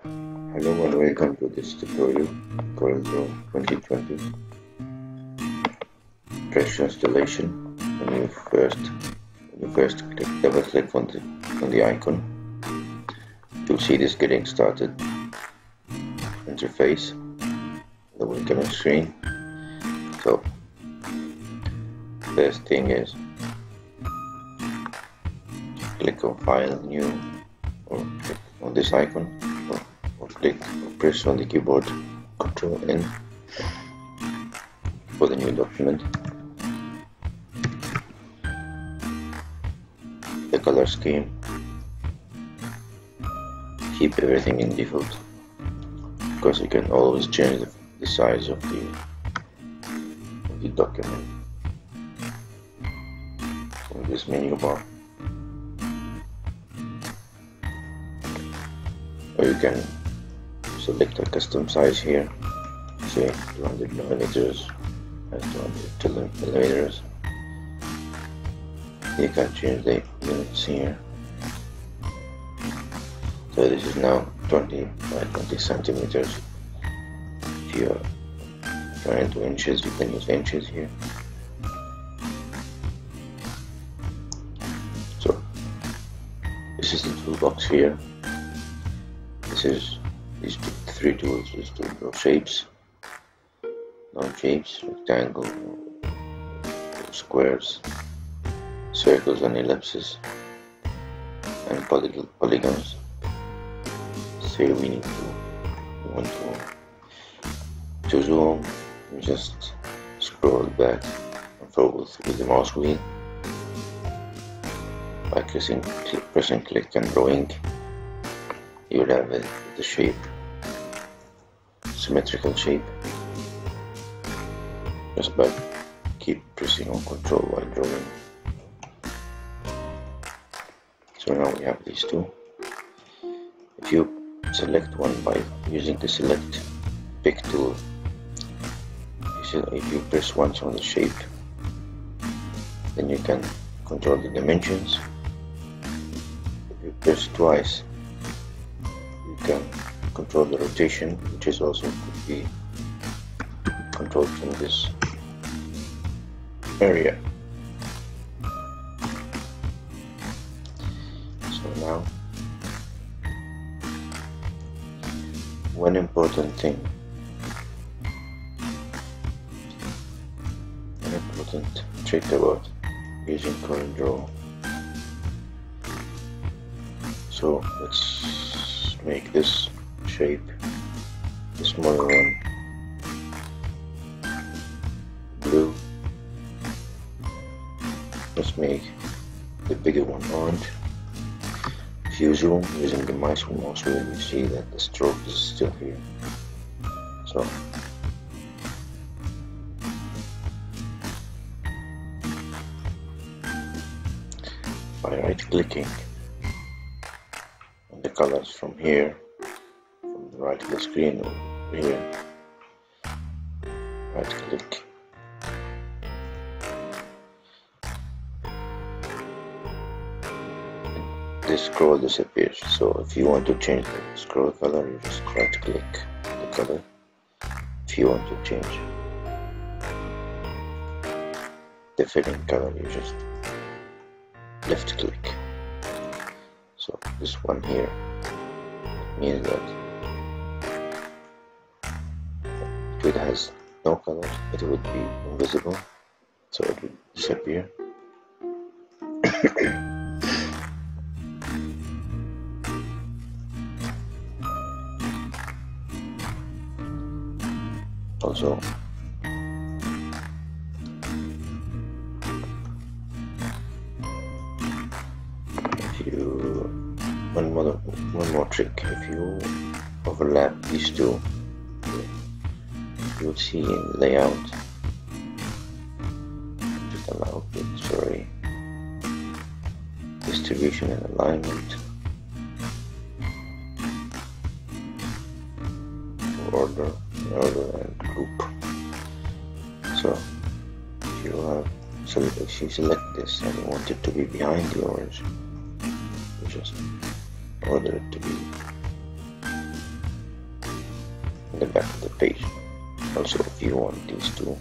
Hello and welcome to this tutorial, CorelDraw 2020 fresh installation. When you first double click on the icon, you'll see this getting started interface, the welcome screen. So first thing is click on File, New, or click on this icon, or click or press on the keyboard Ctrl N for the new document. The color scheme, keep everything in default, because you can always change the size of the document from this menu bar, or you can select a custom size here, say 200 millimeters and 200 millimeters. You can change the units here. So this is now 20 by 20 centimeters. If you are trying to inches, you can use inches here. So this is the toolbox here. This is these three tools is to draw shapes, non-shapes, rectangle, squares, circles and ellipses, and polygons. So we want to zoom. You just scroll back and forward with the mouse wheel by pressing click and drawing. You will have the shape, symmetrical shape, just by keep pressing on Control while drawing. So now we have these two. If you select one by using the select pick tool, if you press once on the shape, then you can control the dimensions. If you press twice, you can control the rotation, which is also could be controlled from this area. So now, one important trick about using CorelDraw. So let's make this shape, the smaller one, blue. Let's make the bigger one orange. If you zoom using the mouse wheel, you see that the stroke is still here. So by right-clicking on the colors from here, from the right of the screen over here, right-click, the scroll disappears. So if you want to change the scroll color, you just right-click the color. If you want to change the filling color, you just left-click. So this one here means that if it has no color, it would be invisible, so it would disappear. Also, one more trick. If you overlap these two, you will see in layout, just allow it, sorry, distribution and alignment, order and group. So if you select this and you want it to be behind the orange, you just order it to be in the back of the page. Also, if you want these two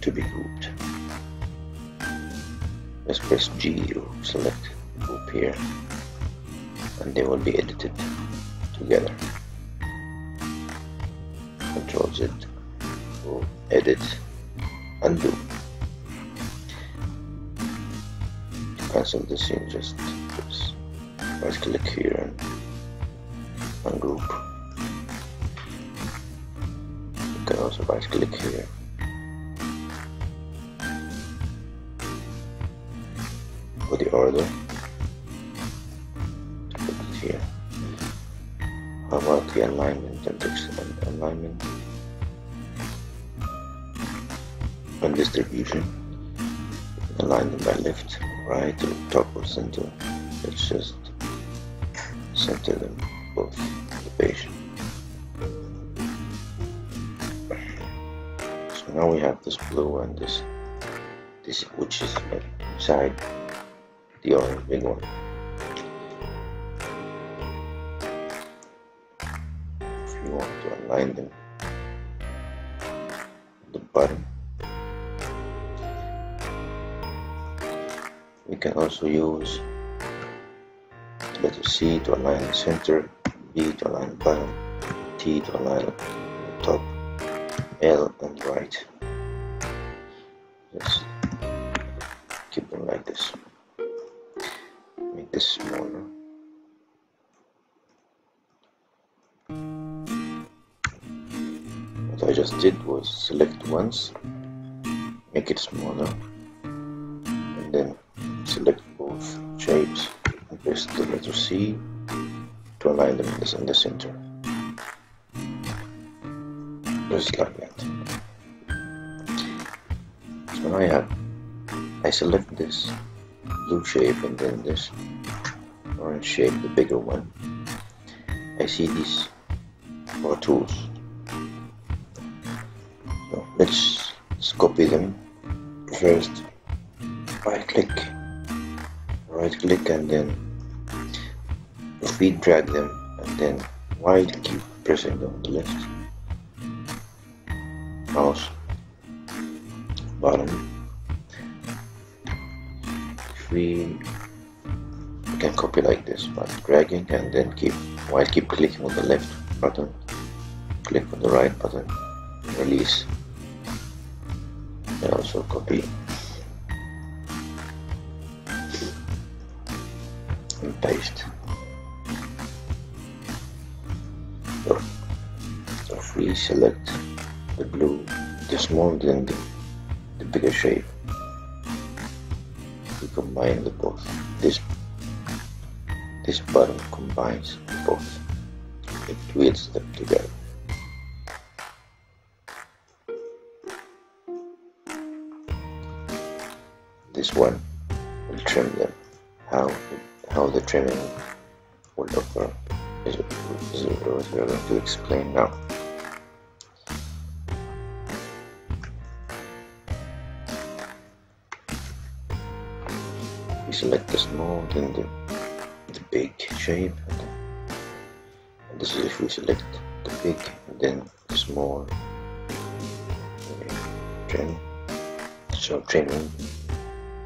to be grouped, just press G to select group here, and they will be edited together. Control Z, go edit, undo. To cancel this scene, just right click here and ungroup. You can also right click here for the order. Put it here. How about the alignment and alignment and distribution? Align them by left, right, or top or center. Let's just center them both on the page. So now we have this blue and this which is inside the orange big one. If you want to align them at the bottom, we can also use letter C to align the center, B to align the bottom, T to align the top, L and right. Just keep them like this. Make this smaller. What I just did was select once, make it smaller, and then select both shapes and press the letter C to align them in the center. Just like that. So now I select this blue shape and then this orange shape, the bigger one. I see these 4 tools. So let's copy them. First, right click and then if we drag them and then while keep pressing on the left mouse bottom, if we can copy like this by dragging and then keep clicking on the left button, click on the right button, release, and also copy and paste. So if we select the blue, the small, then the bigger shape, we combine the both. This button combines both. It wields them together. This one will trim them. How the trimming will occur is what we are going to explain now. We select the small, then the big shape, and this is if we select the big and then the small. Trim. So trimming,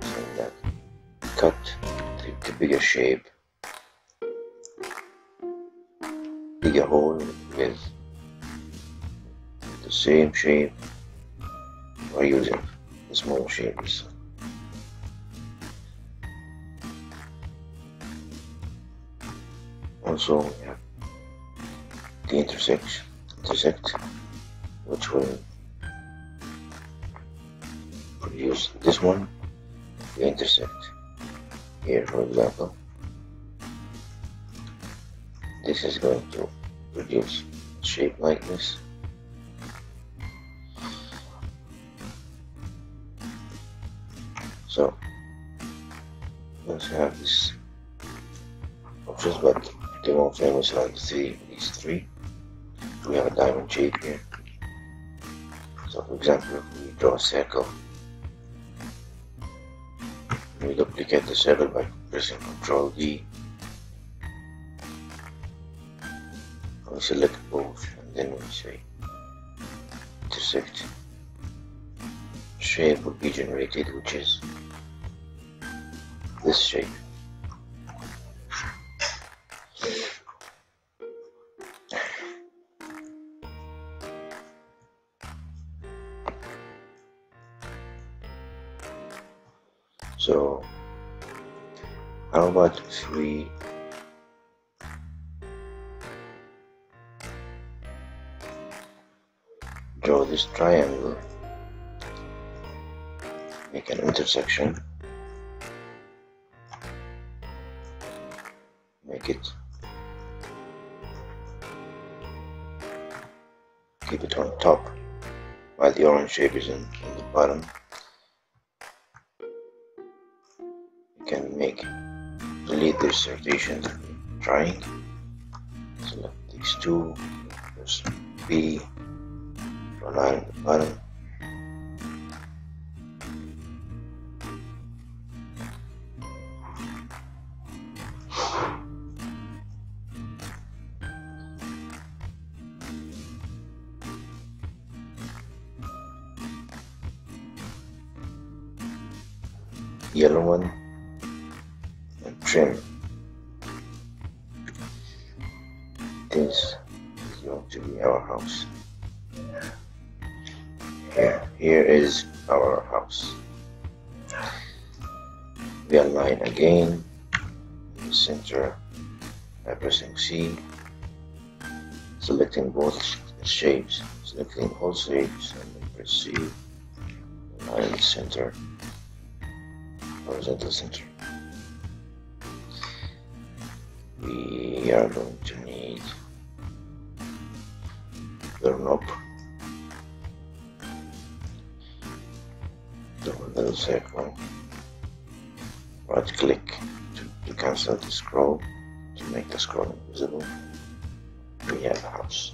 so that cut the bigger shape, dig a hole with the same shape by using the small shapes. Also, we have the intersect, which will produce this one. We intersect here, for example. This is going to produce a shape like this. So, we also have this options, but the more famous are these three. We have a diamond shape here. So, for example, if we draw a circle, we duplicate the circle by pressing Ctrl D. we select both and then we say intersect. Shape will be generated, which is this shape. So how about if we draw this triangle, make an intersection, keep it on top while the orange shape is in the bottom. You can delete this rotation triangle, select these two, press B, draw a line at the bottom, yellow one, and trim. This is going to be our house. Here is our house. We align again in the center by pressing C, selecting both shapes, selecting all shapes, and then press C, align the center, horizontal center. We are going to need the knob, the little circle, right click to cancel the scroll, to make the scroll invisible. We have a house.